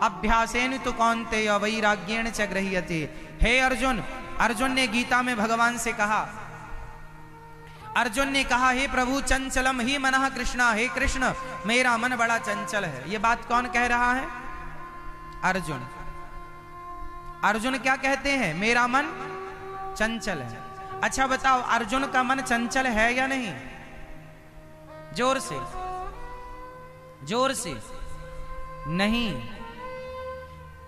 अभ्यासेन तु कौन्तेय वैराग्येण च गृह्यते। हे अर्जुन, अर्जुन ने गीता में भगवान से कहा, अर्जुन ने कहा हे प्रभु चंचलम ही मनः कृष्णा, हे कृष्ण मेरा मन बड़ा चंचल है। ये बात कौन कह रहा है? अर्जुन। अर्जुन क्या कहते हैं? मेरा मन चंचल है। अच्छा बताओ, अर्जुन का मन चंचल है या नहीं? जोर से, जोर से। नहीं।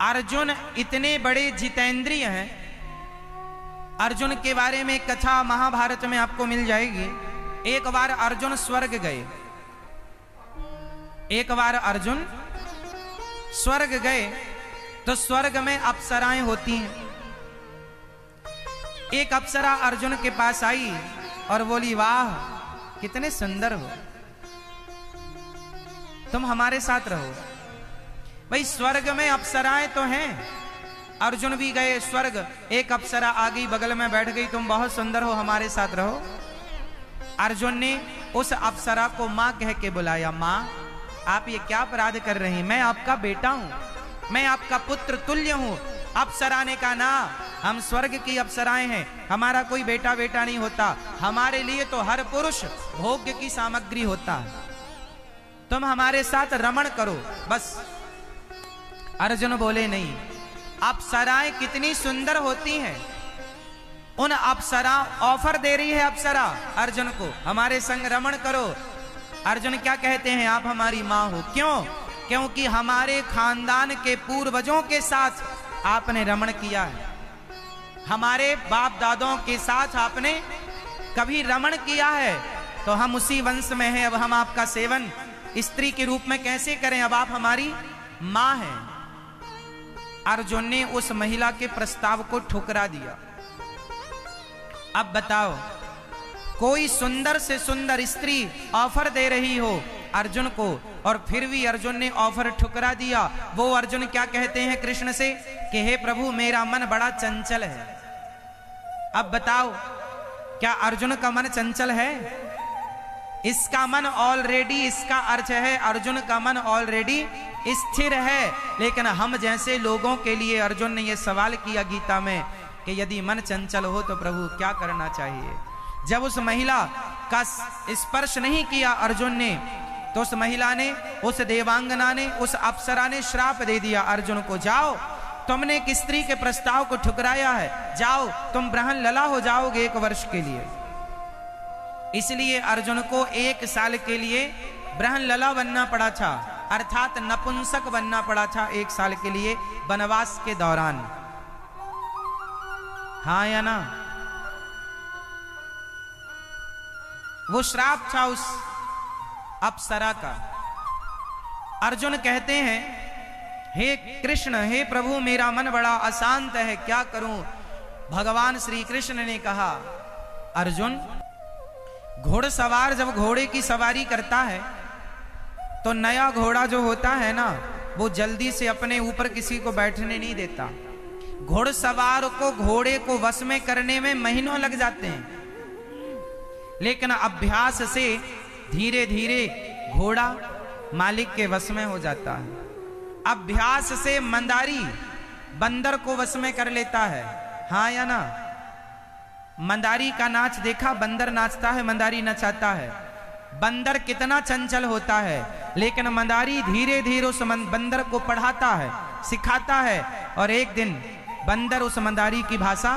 अर्जुन इतने बड़े जितेंद्रिय हैं। अर्जुन के बारे में कथा महाभारत में आपको मिल जाएगी। एक बार अर्जुन स्वर्ग गए, एक बार अर्जुन स्वर्ग गए तो स्वर्ग में अप्सराएं होती हैं। एक अप्सरा अर्जुन के पास आई और बोली, वाह कितने सुंदर हो, तुम हमारे साथ रहो। भाई स्वर्ग में अप्सराएं तो हैं। अर्जुन भी गए स्वर्ग, एक अप्सरा आ गई बगल में बैठ गई, तुम बहुत सुंदर हो हमारे साथ रहो। अर्जुन ने उस अप्सरा को मां कह के बुलाया, मां आप ये क्या अपराध कर रही हैं? मैं आपका बेटा हूं, मैं आपका पुत्र तुल्य हूं। अप्सरा ने कहा, ना हम स्वर्ग की अप्सराएं हैं, हमारा कोई बेटा बेटा नहीं होता, हमारे लिए तो हर पुरुष भोग्य की सामग्री होता है, तुम हमारे साथ रमण करो बस। अर्जुन बोले, नहीं, अप्सराएं कितनी सुंदर होती हैं। उन अप्सरा ऑफर दे रही है अप्सरा अर्जुन को, हमारे संग रमण करो। अर्जुन क्या कहते हैं? आप हमारी मां हो। क्यों? क्योंकि हमारे खानदान के पूर्वजों के साथ आपने रमण किया है, हमारे बाप दादों के साथ आपने कभी रमण किया है, तो हम उसी वंश में हैं। अब हम आपका सेवन स्त्री के रूप में कैसे करें? अब आप हमारी मां हैं। अर्जुन ने उस महिला के प्रस्ताव को ठुकरा दिया। अब बताओ, कोई सुंदर से सुंदर स्त्री ऑफर दे रही हो अर्जुन को और फिर भी अर्जुन ने ऑफर ठुकरा दिया। वो अर्जुन क्या कहते हैं कृष्ण से कि हे प्रभु मेरा मन बड़ा चंचल है। अब बताओ, क्या अर्जुन का मन चंचल है? इसका मन ऑलरेडी, इसका अर्थ है अर्जुन का मन ऑलरेडी स्थिर है। लेकिन हम जैसे लोगों के लिए अर्जुन ने यह सवाल किया गीता में कि यदि मन चंचल हो तो प्रभु क्या करना चाहिए। जब उस महिला का स्पर्श नहीं किया अर्जुन ने, तो उस महिला ने, उस देवांगना ने, उस अप्सरा ने श्राप दे दिया अर्जुन को, जाओ तुमने एक स्त्री के प्रस्ताव को ठुकराया है, जाओ तुम ब्रह्मन लला हो जाओगे 1 वर्ष के लिए। इसलिए अर्जुन को 1 साल के लिए ब्रह्मन लला बनना पड़ा था, अर्थात नपुंसक बनना पड़ा था 1 साल के लिए वनवास के दौरान। हाँ या ना? वो श्राप था उस अप्सरा का। अर्जुन कहते हैं, हे कृष्ण, हे प्रभु मेरा मन बड़ा अशांत है, क्या करूं? भगवान श्री कृष्ण ने कहा, अर्जुन घोड़सवार जब घोड़े की सवारी करता है तो नया घोड़ा जो होता है ना, वो जल्दी से अपने ऊपर किसी को बैठने नहीं देता। घोड़सवार को घोड़े को वश में करने में महीनों लग जाते हैं, लेकिन अभ्यास से धीरे धीरे घोड़ा मालिक के वश में हो जाता है। अभ्यास से मंदारी बंदर को वश में कर लेता है। हाँ या ना? मंदारी का नाच देखा? बंदर नाचता है, मंदारी नचाता है। बंदर कितना चंचल होता है, लेकिन मंदारी धीरे धीरे उस बंदर को पढ़ाता है, सिखाता है, और एक दिन बंदर उस मंदारी की भाषा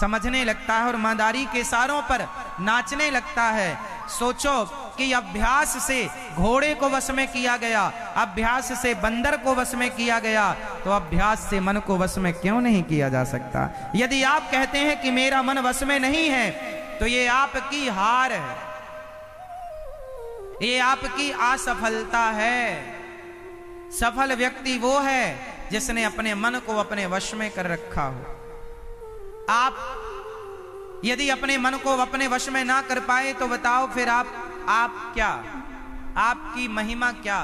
समझने लगता है और मंदारी के इशारों पर नाचने लगता है। सोचो कि अभ्यास से घोड़े को वश में किया गया, अभ्यास से बंदर को वश में किया गया, तो अभ्यास से मन को वश में क्यों नहीं किया जा सकता? यदि आप कहते हैं कि मेरा मन वश में नहीं है, तो ये आपकी हार है, ये आपकी असफलता है। सफल व्यक्ति वो है जिसने अपने मन को अपने वश में कर रखा हो। आप यदि अपने मन को अपने वश में ना कर पाए तो बताओ फिर आप क्या, आपकी महिमा क्या?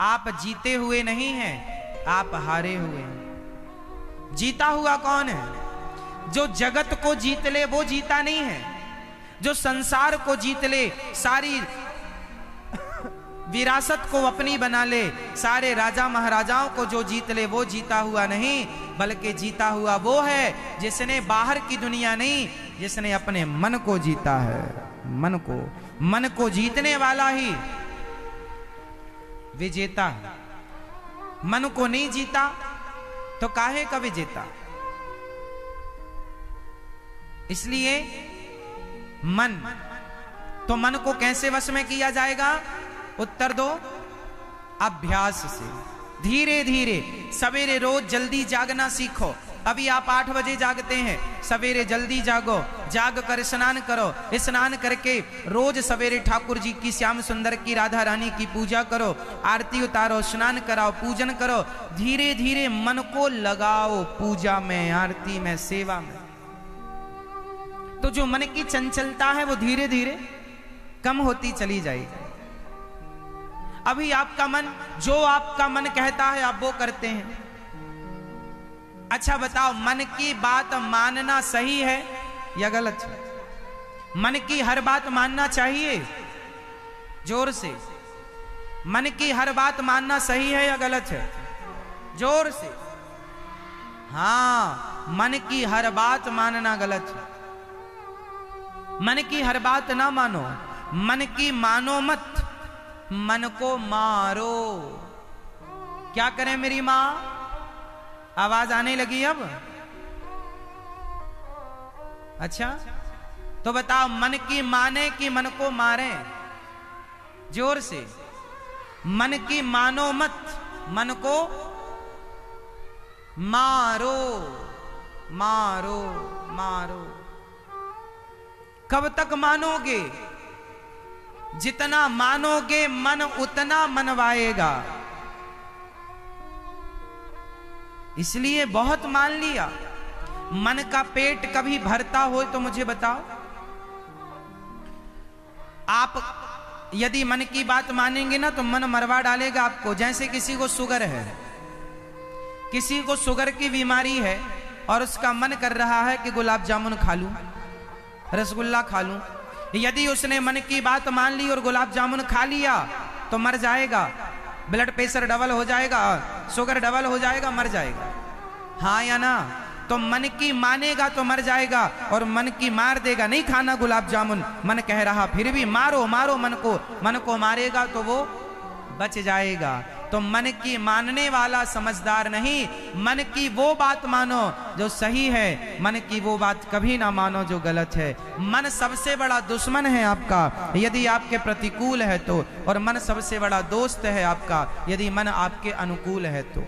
आप जीते हुए नहीं हैं, आप हारे हुए हैं। जीता हुआ कौन है? जो जगत को जीत ले वो जीता नहीं है। जो संसार को जीत ले, सारी विरासत को अपनी बना ले। सारे राजा महाराजाओं को जो जीत ले वो जीता हुआ नहीं, बल्कि जीता हुआ वो है जिसने बाहर की दुनिया नहीं, जिसने अपने मन को जीता है। मन को जीतने वाला ही विजेता है। मन को नहीं जीता तो काहे का विजेता। इसलिए मन को कैसे वश में किया जाएगा? उत्तर दो, अभ्यास से, धीरे धीरे। सवेरे रोज जल्दी जागना सीखो। अभी आप 8 बजे जागते हैं, सवेरे जल्दी जागो, जाग कर स्नान करो, स्नान करके रोज सवेरे ठाकुर जी की, श्याम सुंदर की, राधा रानी की पूजा करो, आरती उतारो, स्नान कराओ, पूजन करो। धीरे धीरे मन को लगाओ पूजा में, आरती में, सेवा में। तो जो मन की चंचलता है वो धीरे धीरे कम होती चली जाएगी। अभी आपका मन, जो आपका मन कहता है आप वो करते हैं। अच्छा बताओ, मन की बात मानना सही है या गलत है? मन की हर बात मानना चाहिए? जोर से। मन की हर बात मानना सही है या गलत है? जोर से। हाँ, मन की हर बात मानना गलत है। मन की हर बात ना मानो, मन की मानो मत, मन को मारो। क्या करें मेरी मां? आवाज आने लगी अब? अच्छा, तो बताओ, मन की माने कि मन को मारे? जोर से। मन की मानो मत, मन को मारो, मारो, मारो। कब तक मानोगे? जितना मानोगे मन उतना मनवाएगा। इसलिए बहुत मान लिया। मन का पेट कभी भरता हो तो मुझे बताओ। आप यदि मन की बात मानेंगे ना तो मन मरवा डालेगा आपको। जैसे किसी को शुगर है, किसी को शुगर की बीमारी है और उसका मन कर रहा है कि गुलाब जामुन खा लूं, रसगुल्ला खा लूं। यदि उसने मन की बात मान ली और गुलाब जामुन खा लिया तो मर जाएगा। ब्लड प्रेशर डबल हो जाएगा, शुगर डबल हो जाएगा, मर जाएगा। हाँ या ना? तो मन की मानेगा तो मर जाएगा, और मन की मार देगा, नहीं खाना गुलाब जामुन, मन कह रहा फिर भी मारो मारो मन को मारेगा तो वो बच जाएगा। तो मन की मानने वाला समझदार नहीं, मन की वो बात मानो जो सही है, मन की वो बात कभी ना मानो जो गलत है। मन सबसे बड़ा दुश्मन है आपका यदि आपके प्रतिकूल है तो, और मन सबसे बड़ा दोस्त है आपका यदि मन आपके अनुकूल है तो।